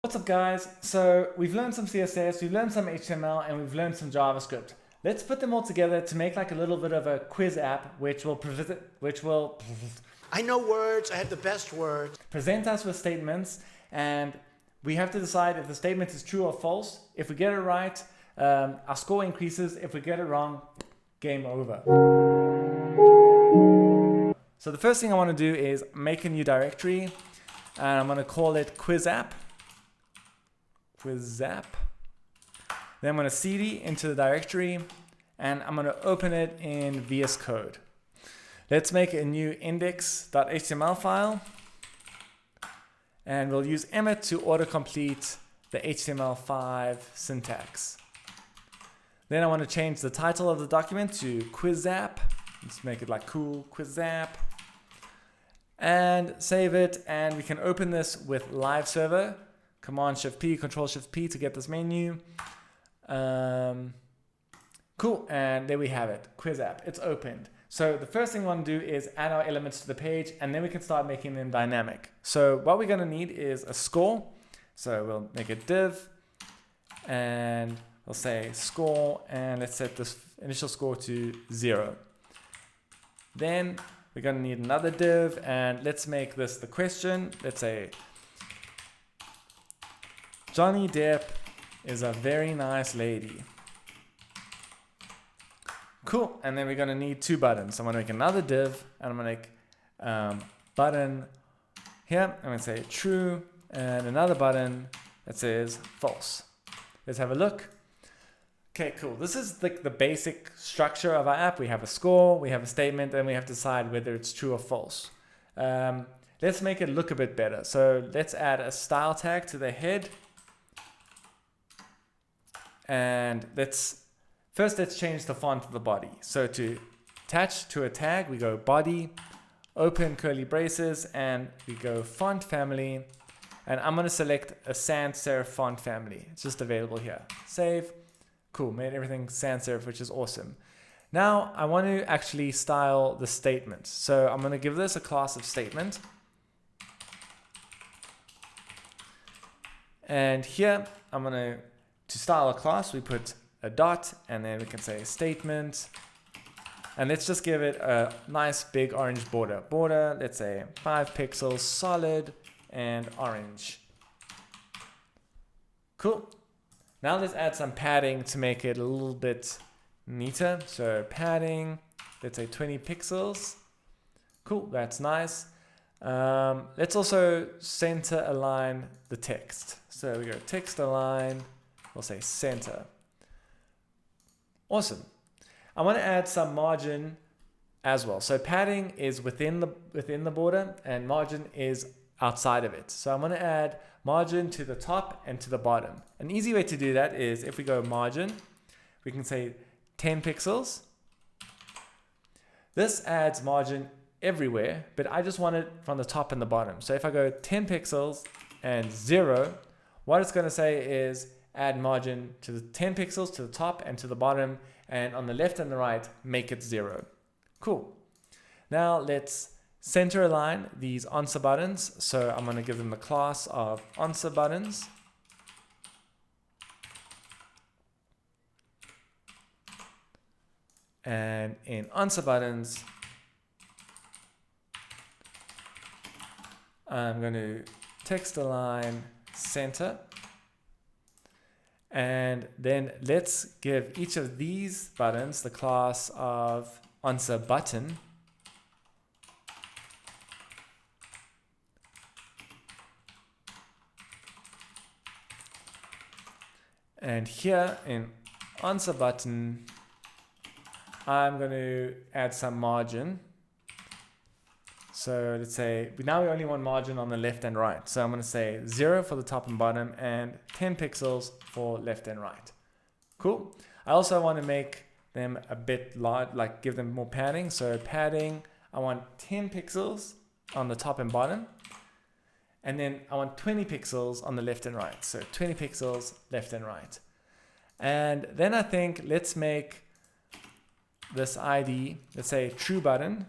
What's up guys? So we've learned some CSS, we've learned some HTML, and we've learned some JavaScript. Let's put them all together to make like a little bit of a quiz app which will I know words, I have the best words. present us with statements, and we have to decide if the statement is true or false. If we get it right, our score increases. If we get it wrong, game over. So the first thing I want to do is make a new directory, and I'm going to call it quiz app. Then I'm going to cd into the directory, and I'm going to open it in VS Code. Let's make a new index.html file, and we'll use Emmet to autocomplete the HTML5 syntax. Then I want to change the title of the document to quiz app. Let's make it like cool, quiz app, and save it. And we can open this with live server. Command Shift P, Control Shift P to get this menu. Cool, and there we have it, quiz app, it's opened. So the first thing we want to do is add our elements to the page, and then we can start making them dynamic. So what we're going to need is a score. So we'll make a div, and we'll say score, and let's set this initial score to 0. Then we're going to need another div, and let's make this the question. Let's say Johnny Depp is a very nice lady. Cool, and then we're going to need 2 buttons. I'm going to make another div, and I'm going to make button here. I'm going to say true, and another button that says false. Let's have a look. Okay, cool. This is like the basic structure of our app. We have a score, we have a statement, and we have to decide whether it's true or false. Let's make it look a bit better. So let's add a style tag to the head. And let's change the font of the body. So to attach to a tag, we go body, open curly braces, and we go font family. And I'm going to select a sans serif font family. It's just available here. Save. Cool, made everything sans serif, which is awesome. Now I want to actually style the statement. So I'm going to give this a class of statement. And here I'm going to style a class, we put a dot, and then we can say statement, and let's just give it a nice big orange border. Let's say 5 pixels, solid and orange. Cool. Now let's add some padding to make it a little bit neater. So padding, let's say 20 pixels. Cool, that's nice. Let's also center align the text. So we go text align, we'll say center. Awesome. I want to add some margin as well. So padding is within the border, and margin is outside of it. So I'm going to add margin to the top and to the bottom. An easy way to do that is if we go margin, we can say 10 pixels. This adds margin everywhere, but I just want it from the top and the bottom. So if I go 10 pixels and 0, what it's going to say is add margin to the 10 pixels to the top and to the bottom, and on the left and the right, make it 0. Cool. Now let's center align these answer buttons. So I'm going to give them the class of answer buttons. And in answer buttons, I'm going to text align center. And then let's give each of these buttons the class of answer button. And here in answer button, I'm going to add some margin. So let's say now we only want margin on the left and right. So I'm going to say 0 for the top and bottom, and 10 pixels for left and right. Cool. I also want to make them a bit large, like give them more padding. So padding, I want 10 pixels on the top and bottom. And then I want 20 pixels on the left and right. So 20 pixels left and right. And then I think let's make this ID, let's say true button.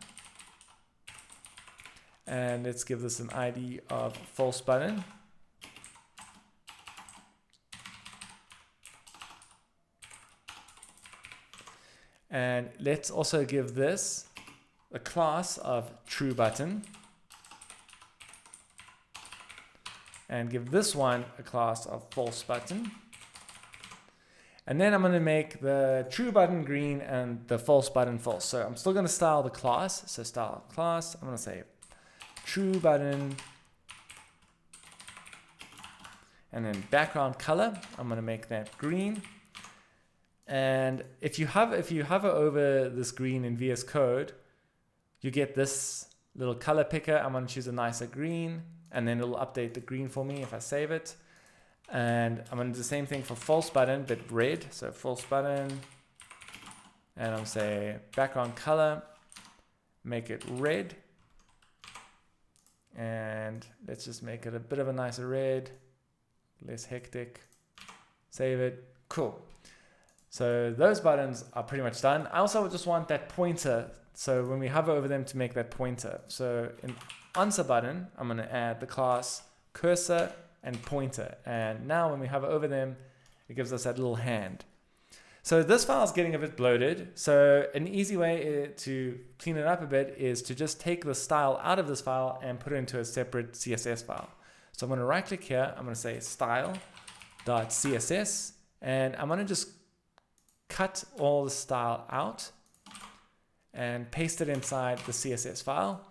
And let's give this an ID of false button. And let's also give this a class of true button. And give this one a class of false button. And then I'm going to make the true button green and the false button false. So I'm still going to style the class. So style class, I'm going to say true button. And then background color, I'm going to make that green. And if you hover over this green in VS Code, you get this little color picker. I'm going to choose a nicer green, and then it'll update the green for me if I save it. And I'm going to do the same thing for false button, but red. So false button, and I'm going to say background color, make it red. And let's just make it a bit of a nicer red, less hectic. Save it. Cool. So those buttons are pretty much done. I also just want that pointer. So when we hover over them to make that pointer. So in answer button, I'm going to add the class cursor and pointer. And now when we hover over them, it gives us that little hand. So this file is getting a bit bloated. So an easy way to clean it up a bit is to just take the style out of this file and put it into a separate CSS file. So I'm going to right click here. I'm going to say style.css, and I'm going to just cut all the style out and paste it inside the CSS file.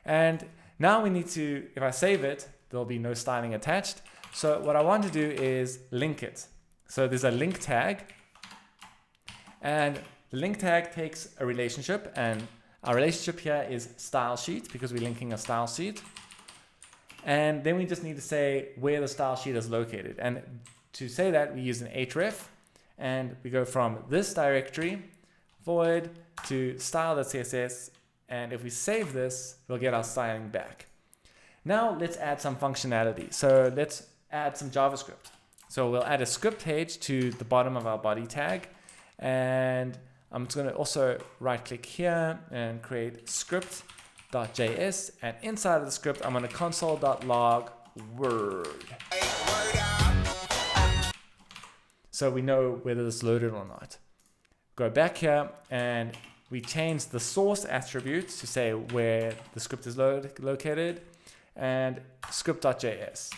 And now we need to, if I save it, there'll be no styling attached. So what I want to do is link it. So there's a link tag, and the link tag takes a relationship, and our relationship here is style sheet because we're linking a style sheet. And then we just need to say where the style sheet is located. And to say that, we use an href, and we go from this directory void to style.css. And if we save this, we'll get our styling back. Now let's add some functionality. So let's add some JavaScript. So we'll add a script page to the bottom of our body tag. And I'm just going to also right click here and create script.js. And inside of the script, I'm going to console.log word. So we know whether it's loaded or not. Go back here and we change the source attributes to say where the script is located, and script.js.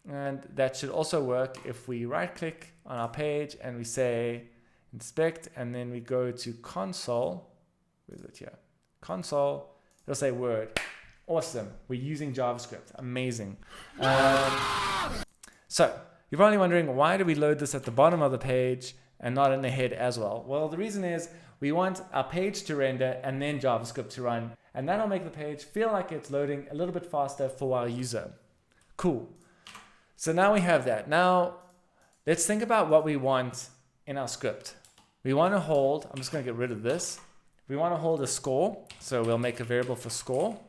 And that should also work if we right click on our page and we say inspect, and then we go to console. Where is it here? Console. It'll say word. Awesome. We're using JavaScript. Amazing. So you're probably wondering, why do we load this at the bottom of the page and not in the head as well? Well, the reason is we want our page to render and then JavaScript to run, and that'll make the page feel like it's loading a little bit faster for our user. Cool. So now we have that. Now let's think about what we want in our script. We want to hold, I'm just going to get rid of this. We want to hold a score, so we'll make a variable for score.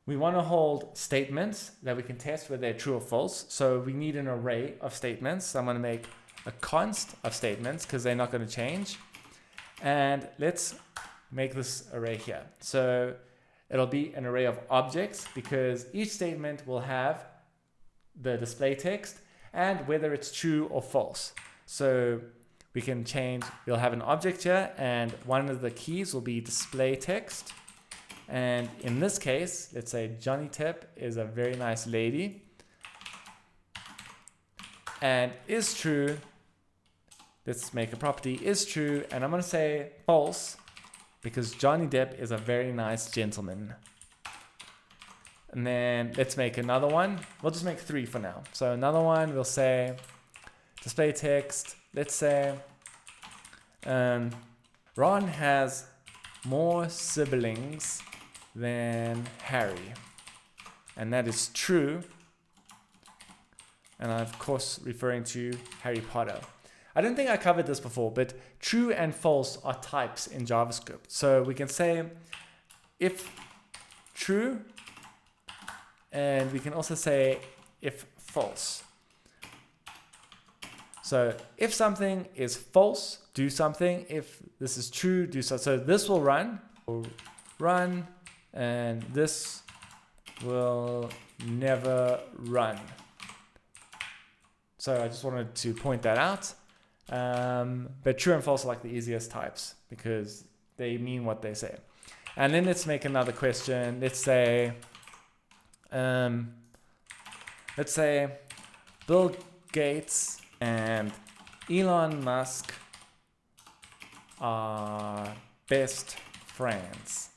We want to hold statements that we can test whether they're true or false. So we need an array of statements. So I'm going to make a const of statements because they're not going to change. And let's make this array here. So it'll be an array of objects because each statement will have the display text and whether it's true or false. So we can change, we'll have an object here, and one of the keys will be display text. And in this case, let's say Johnny Tip is a very nice lady and is true. Let's make a property is true, and I'm going to say false because Johnny Depp is a very nice gentleman. And then let's make another one. We'll just make 3 for now. So another one, we'll say display text. Let's say Ron has more siblings than Harry, and that is true. And I'm of course referring to Harry Potter. I don't think I covered this before, but true and false are types in JavaScript. So we can say if true, and we can also say if false. So if something is false, do something. If this is true, do so. So this will run, and this will never run. So I just wanted to point that out. But true and false are like the easiest types because they mean what they say. And then let's make another question. Let's say Bill Gates and Elon Musk are best friends.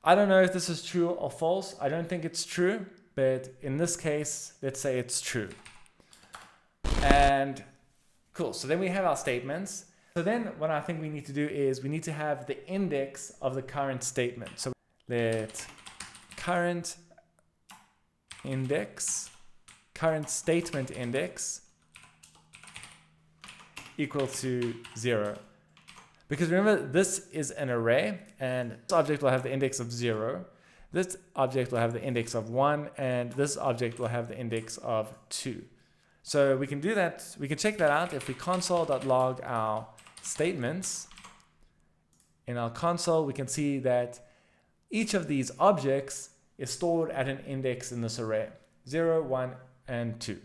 I don't know if this is true or false. I don't think it's true, but in this case, let's say it's true. And cool, so then we have our statements. So then what I think we need to do is we need to have the index of the current statement. So let current statement index equal to 0. Because remember, this is an array, and this object will have the index of 0. This object will have the index of 1, and this object will have the index of 2. So we can do that. We can check that out if we console.log our statements. In our console, we can see that each of these objects is stored at an index in this array, 0, 1, and 2.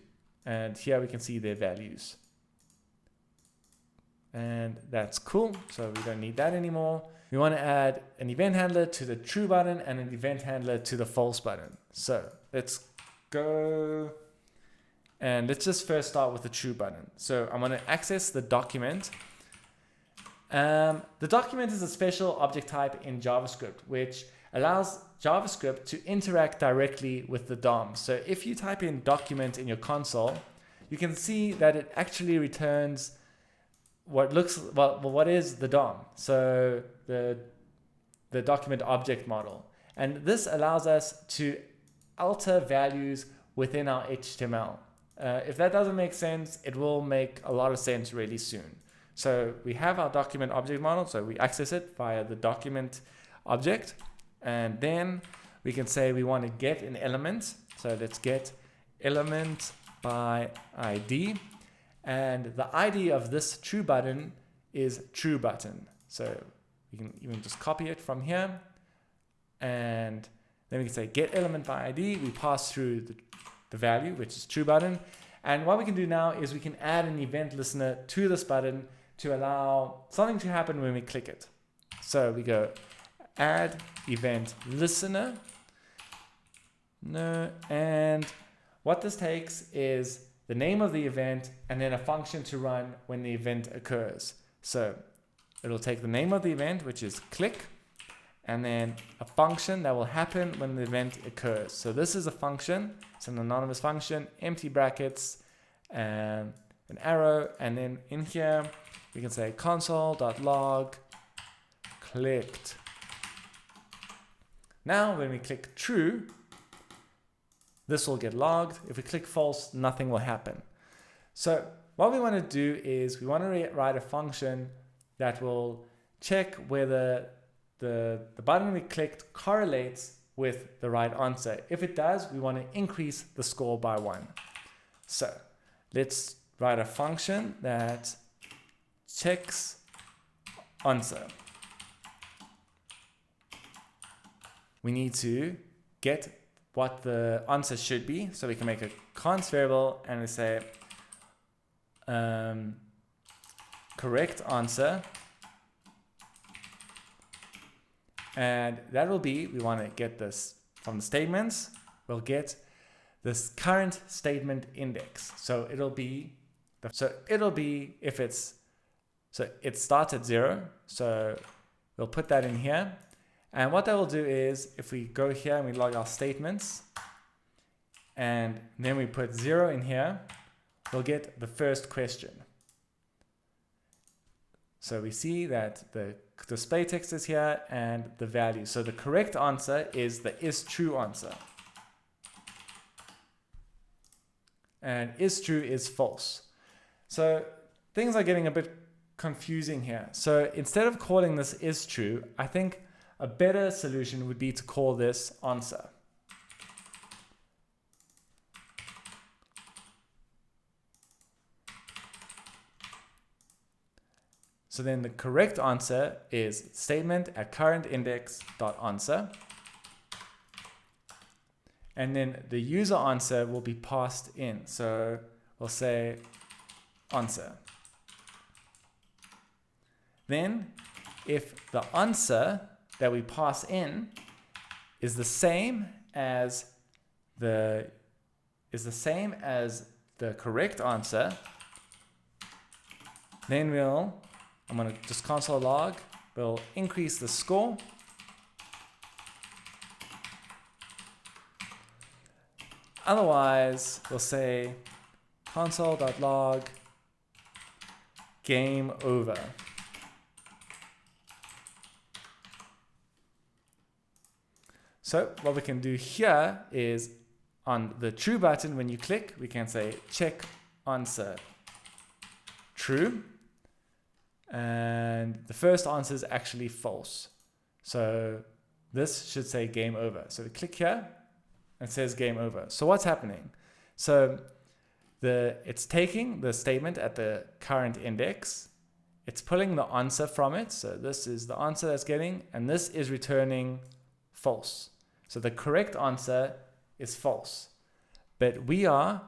And here we can see their values. And that's cool, so we don't need that anymore. We want to add an event handler to the true button and an event handler to the false button. So let's go, and let's just first start with the true button. So I'm going to access the document. The document is a special object type in JavaScript, which allows JavaScript to interact directly with the DOM. So if you type in document in your console, you can see that it actually returns what is the DOM, so the document object model. And this allows us to alter values within our HTML. If that doesn't make sense, it will make a lot of sense really soon. So we have our document object model, so we access it via the document object, and then we can say we want to get an element. So let's get element by ID. And the ID of this true button is true button. So we can even just copy it from here. And then we can say get element by ID. We pass through the value, which is true button. And what we can do now is we can add an event listener to this button to allow something to happen when we click it. So we go add event listener. And what this takes is the name of the event and then a function to run when the event occurs. So it'll take the name of the event, which is click, and then a function that will happen when the event occurs. So this is a function. It's an anonymous function, empty brackets, and an arrow. And then in here, we can say console.log clicked. Now, when we click true, this will get logged. If we click false, nothing will happen. So what we want to do is we want to write a function that will check whether the button we clicked correlates with the right answer. If it does, we want to increase the score by 1. So let's write a function that checks answer. We need to get what the answer should be. So we can make a const variable and we say correct answer. And that will be, we want to get this from the statements. We'll get this current statement index. So it'll be if it's, so it starts at 0. So we'll put that in here. And what that will do is if we go here and we log our statements and then we put 0 in here, we'll get the first question. So we see that the display text is here and the value. So the correct answer is the isTrue answer. And isTrue is false. So things are getting a bit confusing here. So instead of calling this isTrue, I think a better solution would be to call this answer. So then the correct answer is statement at current index dot answer. And then the user answer will be passed in. So we'll say answer. Then if the answer that we pass in is the same as the correct answer, then I'm going to just console log, we'll increase the score. Otherwise, we'll say console.log game over. So what we can do here is on the true button, when you click, we can say check answer true. And the first answer is actually false. So this should say game over. So we click here and it says game over. So what's happening? So it's taking the statement at the current index. It's pulling the answer from it. So this is the answer that's getting, and this is returning false. So the correct answer is false. But we are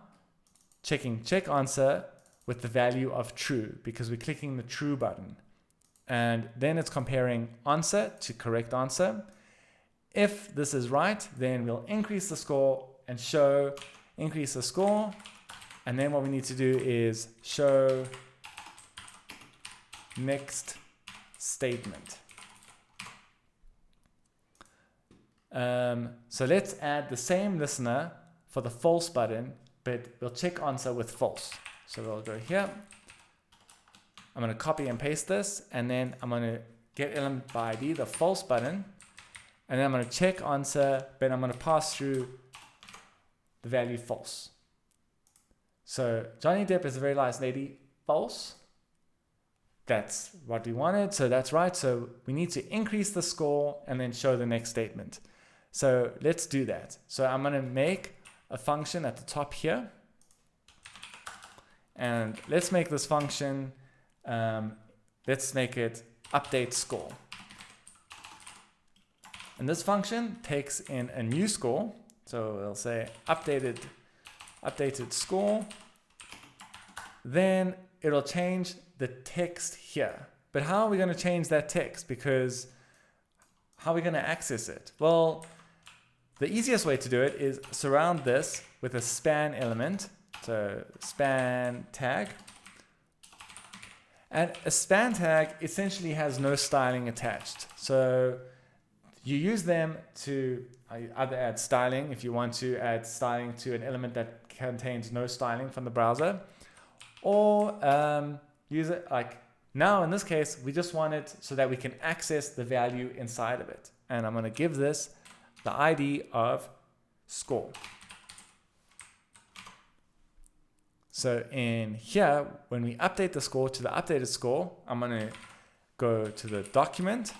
checking check answer with the value of true because we're clicking the true button. And then it's comparing answer to correct answer. If this is right, then we'll increase the score and show increase the score. And then what we need to do is show next statement. So let's add the same listener for the false button, but we'll check answer with false. So we'll go here. I'm going to copy and paste this, and then I'm going to get element by ID, the false button, and then I'm going to check answer, but I'm going to pass through the value false. So Johnny Depp is a very nice lady, false. That's what we wanted, so that's right. So we need to increase the score and then show the next statement. So let's do that. So I'm going to make a function at the top here. And let's make this function, let's make it update score. And this function takes in a new score. So we'll say updated score. Then it'll change the text here. But how are we going to change that text? Because how are we going to access it? Well, the easiest way to do it is surround this with a span element. So span tag. And a span tag essentially has no styling attached. So you use them to either add styling if you want to add styling to an element that contains no styling from the browser, or use it like now in this case, we just want it so that we can access the value inside of it. And I'm going to give this the ID of score. So in here, when we update the score to the updated score, I'm going to go to the document.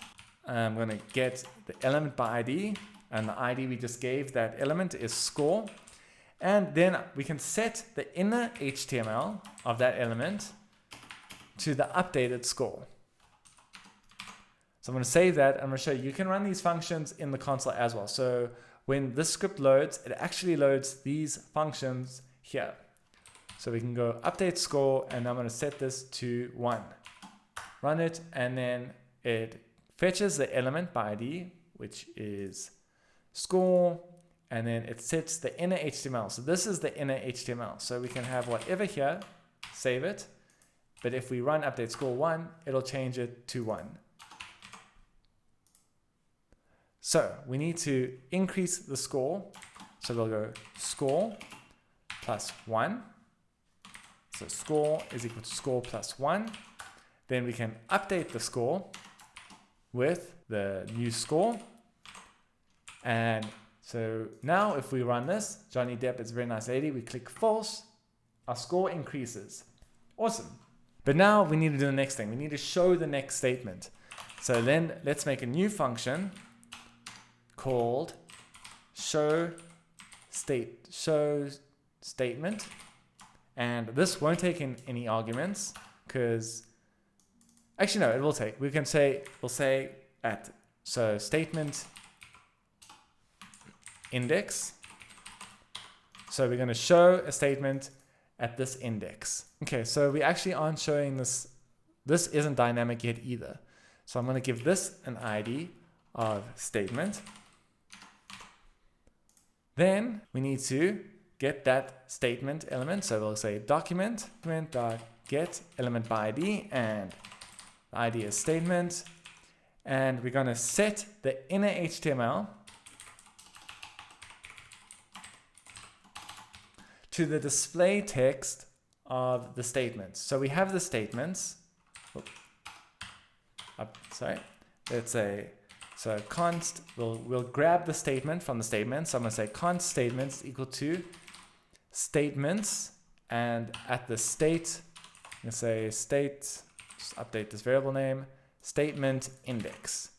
I'm going to get the element by ID, and the ID we just gave that element is score. And then we can set the inner HTML of that element to the updated score. So I'm going to save that. I'm going to show you can run these functions in the console as well. So when this script loads, it actually loads these functions here. So we can go update score, and I'm going to set this to 1. Run it, and then it fetches the element by ID, which is score, and then it sets the inner HTML. So this is the inner HTML. So we can have whatever here, save it. But if we run update score 1, it'll change it to 1. So we need to increase the score. So we'll go score plus 1. So score is equal to score plus 1. Then we can update the score with the new score. And so now if we run this, Johnny Depp is a very nice lady, we click false, our score increases. Awesome. But now we need to do the next thing. We need to show the next statement. So then let's make a new function called show statement. And this won't take in any arguments because actually no, it will take. We'll say so statement index. So we're going to show a statement at this index. Okay, so we actually aren't showing this. This isn't dynamic yet either. So I'm going to give this an ID of statement. Then we need to get that statement element. So we'll say document.get element by ID, and the ID is statement. And we're going to set the inner HTML to the display text of the statements. So we have the statements. Let's say, so const, we'll grab the statement from the statement. So I'm going to say const statements equal to statements, and at the state, I'm going to say state, just update this variable name, statement index.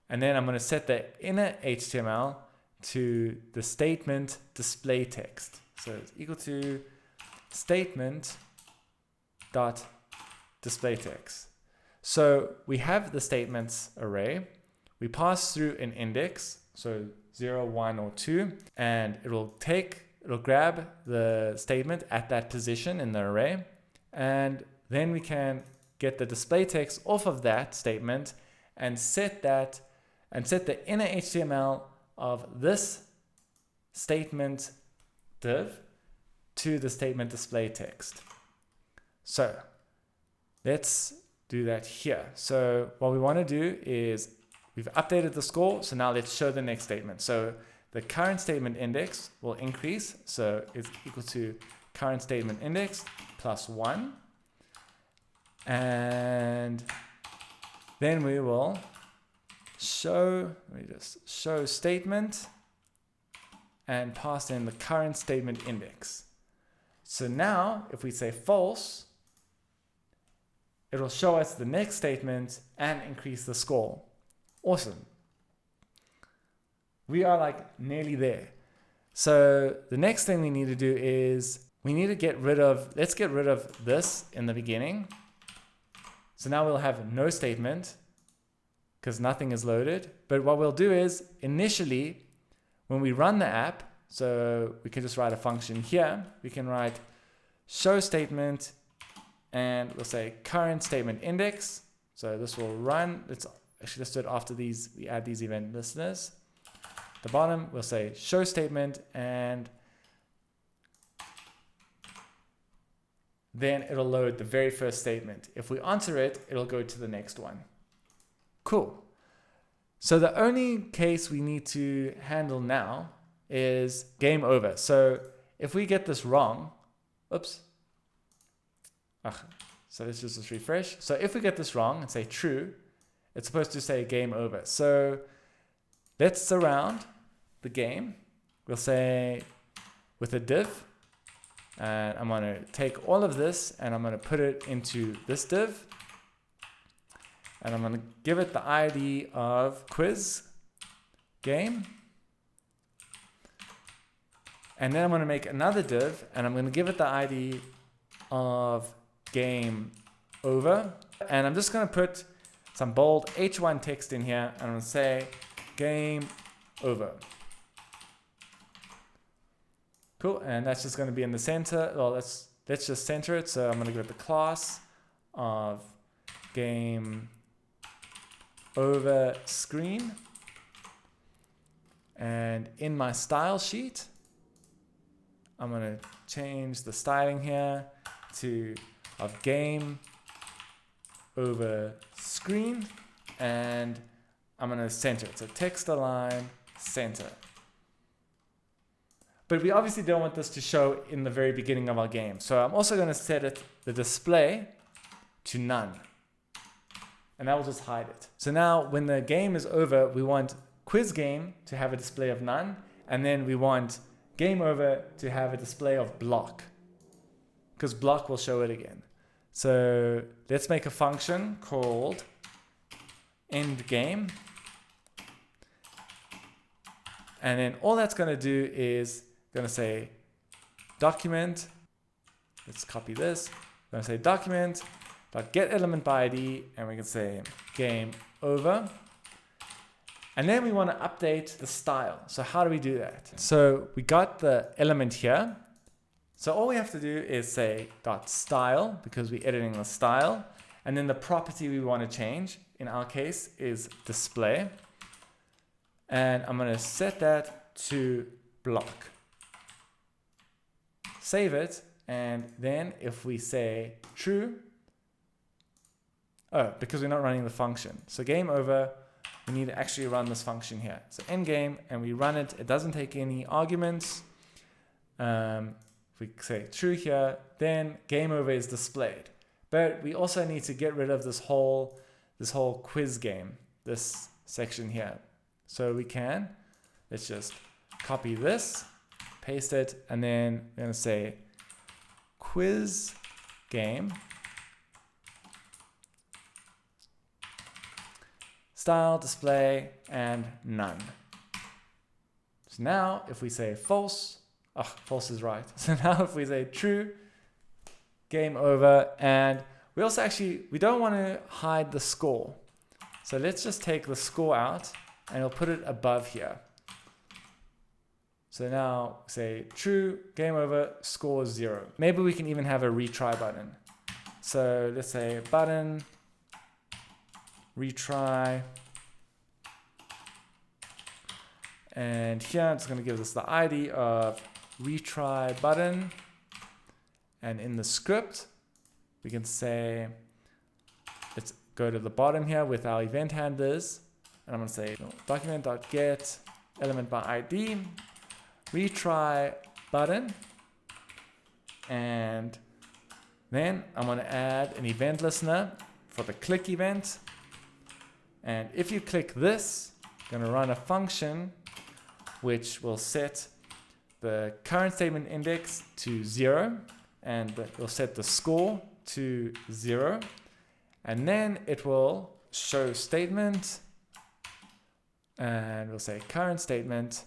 And then I'm going to set the inner HTML to the statement display text. So it's equal to statement dot display text. So we have the statements array. We pass through an index, so 0, 1, or 2, and it'll grab the statement at that position in the array, and then we can get the display text off of that statement and set the inner HTML of this statement div to the statement display text. So let's do that here. So what we want to do is we've updated the score. So now let's show the next statement. So the current statement index will increase. So it's equal to current statement index plus 1. And then we will show statement and pass in the current statement index. So now if we say false, it'll show us the next statement and increase the score. Awesome. We are like nearly there. So the next thing we need to do is we need to let's get rid of this in the beginning. So now we'll have no statement because nothing is loaded. But what we'll do is initially when we run the app, so we can just write a function here. We can write show statement, and we'll say current statement index. So this will run. Let's do it after these. We add these event listeners. At the bottom, we'll say show statement, and then it'll load the very first statement. If we answer it, it'll go to the next one. Cool. So the only case we need to handle now is game over. So if we get this wrong, oops. So let's just refresh. So if we get this wrong and say true, it's supposed to say game over. So let's surround the game. We'll say with a div, and I'm going to take all of this and I'm going to put it into this div, and I'm going to give it the ID of quiz game, and then I'm going to make another div and I'm going to give it the ID of game over, and I'm just going to put some bold H1 text in here, and I'm going to say game over. Cool, and that's just going to be in the center. Well, let's just center it. So I'm going to give it the class of game over screen, and in my style sheet, I'm going to change the styling here to of game over screen, and I'm going to center it. So text align center. But we obviously don't want this to show in the very beginning of our game. So I'm also going to set the display to none, and that will just hide it. So now when the game is over, we want quiz game to have a display of none, and then we want game over to have a display of block, because block will show it again. So let's make a function called end game. And then all that's going to do is going to say document. Let's copy this. We're going to say document get element by ID, and we can say game over. And then we want to update the style. So how do we do that? So we got the element here. So all we have to do is say .style, because we're editing the style, and then the property we want to change, in our case, is display. And I'm going to set that to block. Save it, and then if we say true, because we're not running the function. So game over, we need to actually run this function here. So end game, and we run it. It doesn't take any arguments. If we say true here, then game over is displayed. But we also need to get rid of this whole quiz game, this section here. So we can, let's just copy this, paste it, and then we're going to say quiz game style, display, and none. So now if we say false, false is right. So now if we say true, game over, and we also we don't want to hide the score. So let's just take the score out and we'll put it above here. So now say true, game over, score 0. Maybe we can even have a retry button. So let's say button, retry. And here it's going to give us the ID of retry button. And in the script, we can say, let's go to the bottom here with our event handlers. And I'm going to say document.get element by ID, retry button. And then I'm going to add an event listener for the click event. And if you click this, I'm going to run a function which will set the current statement index to 0. And we'll set the score to 0. And then it will show statement. And we'll say current statement.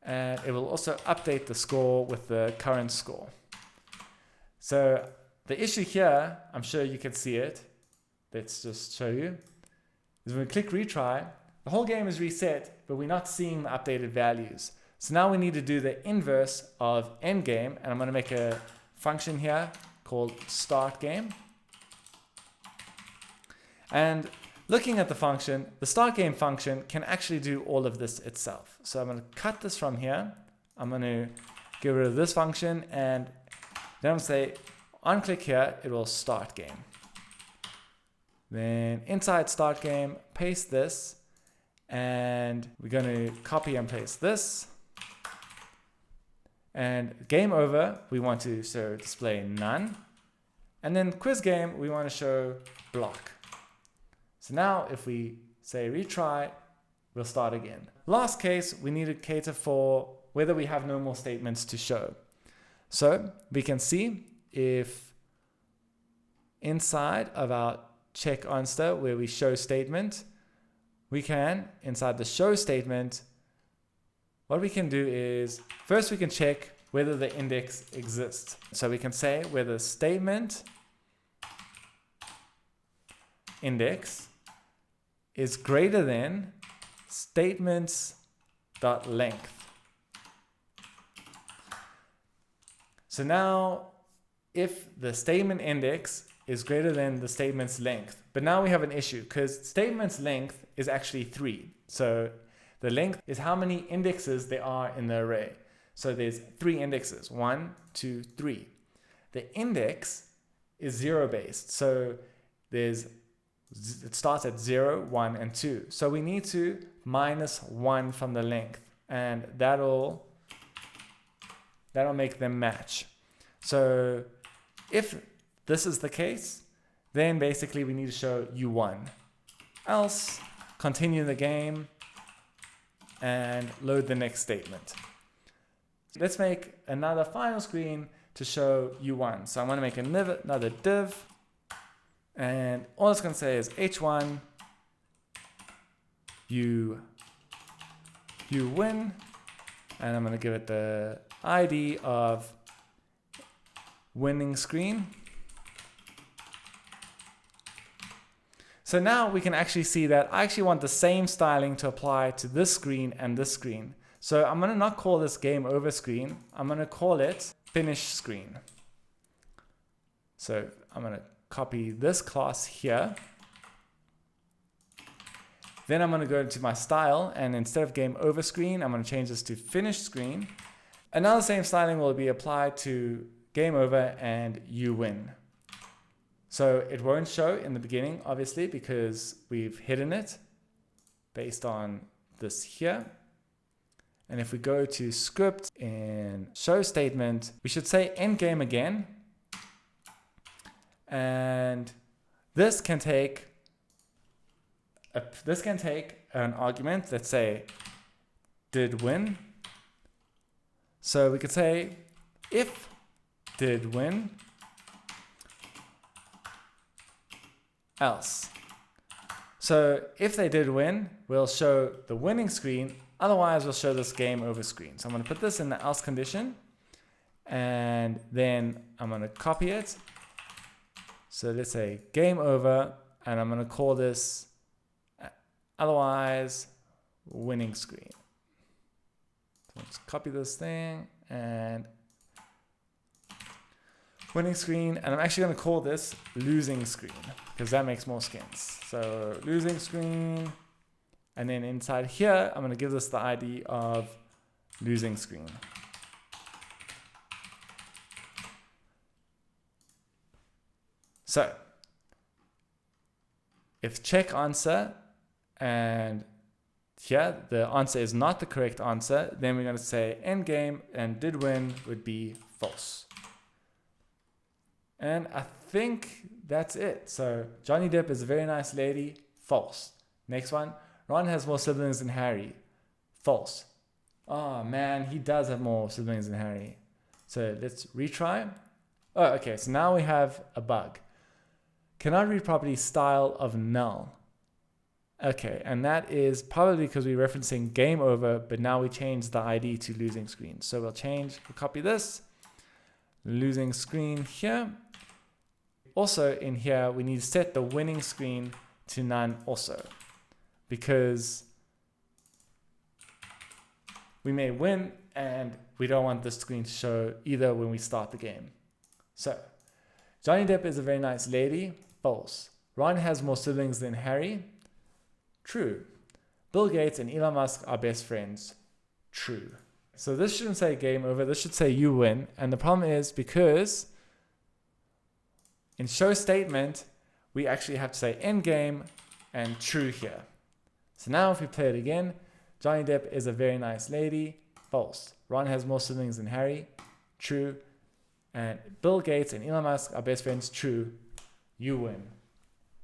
And it will also update the score with the current score. So the issue here, I'm sure you can see it. Let's just show you. Is when we click retry, the whole game is reset, but we're not seeing the updated values. So now we need to do the inverse of endgame. And I'm going to make a function here called start game. And looking at the function, the start game function can actually do all of this itself. So I'm going to cut this from here. I'm going to get rid of this function, and then I'm going to say on click here, it will start game. Then inside start game, paste this, and we're going to copy and paste this. And game over, we want to show display none. And then quiz game, we want to show block. So now if we say retry, we'll start again. Last case, we need to cater for whether we have no more statements to show. So we can see if inside of our check answer where we show statement, we can, inside the show statement, what we can do is, first we can check whether the index exists. So we can say whether statement index is greater than statements.length. So now, if the statement index is greater than the statement's length, but now we have an issue because statement's length is actually 3. So the length is how many indexes there are in the array. So there's 3 indexes, 1, 2, 3. The index is 0 based. So it starts at 0, 1, and 2. So we need to minus 1 from the length, and that'll make them match. So if this is the case, then basically we need to show U1. Else, continue the game and load the next statement. Let's make another final screen to show U1. So I'm going to make another div, and all it's going to say is H1, you win, and I'm going to give it the ID of winning screen. So now we can actually see that I actually want the same styling to apply to this screen and this screen. So I'm going to not call this game over screen. I'm going to call it finish screen. So I'm going to copy this class here. Then I'm going to go into my style, and instead of game over screen, I'm going to change this to finish screen. And now the same styling will be applied to game over and you win. So it won't show in the beginning, obviously, because we've hidden it based on this here. And if we go to script in show statement, we should say end game again. And this can take an argument, let's say did win. So we could say if did win else. So if they did win, we'll show the winning screen. Otherwise, we'll show this game over screen. So I'm going to put this in the else condition, and then I'm going to copy it. So let's say game over, and I'm going to call this otherwise winning screen. So let's copy this thing and winning screen, and I'm actually going to call this losing screen because that makes more sense. So losing screen. And then inside here, I'm going to give this the ID of losing screen. So if check answer, and here the answer is not the correct answer, then we're going to say end game and did win would be false. And I think that's it. So Johnny Depp is a very nice lady, false. Next one. Ron has more siblings than Harry. False. Oh man, he does have more siblings than Harry. So let's retry. Oh, okay, so now we have a bug. Cannot read property style of null. Okay, and that is probably because we're referencing game over, but now we change the ID to losing screen. So we'll copy this, losing screen here. Also in here, we need to set the winning screen to none also, because we may win and we don't want this screen to show either when we start the game. So Johnny Depp is a very nice lady. False. Ron has more siblings than Harry. True. Bill Gates and Elon Musk are best friends. True. So this shouldn't say game over. This should say you win. And the problem is because in show statement, we actually have to say end game and true here. So now if we play it again, Johnny Depp is a very nice lady. False. Ron has more siblings than Harry. True. And Bill Gates and Elon Musk are best friends. True. You win.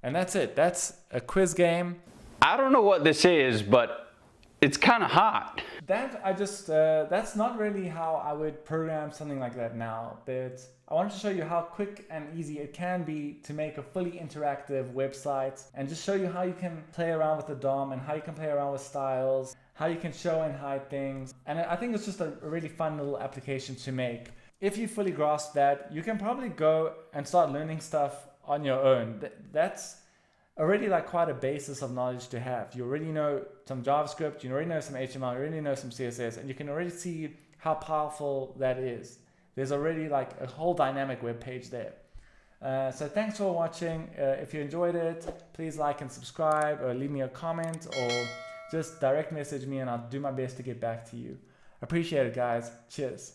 And that's it. That's a quiz game. I don't know what this is, but it's kind of hot. That's not really how I would program something like that now, but I wanted to show you how quick and easy it can be to make a fully interactive website, and just show you how you can play around with the DOM and how you can play around with styles, how you can show and hide things. And I think it's just a really fun little application to make. If you fully grasp that, you can probably go and start learning stuff on your own. That's already like quite a basis of knowledge to have. You already know some JavaScript, you already know some HTML, you already know some CSS, and you can already see how powerful that is. There's already like a whole dynamic web page there. So thanks for watching. If you enjoyed it, please like and subscribe, or leave me a comment, or just direct message me and I'll do my best to get back to you. Appreciate it, guys. Cheers.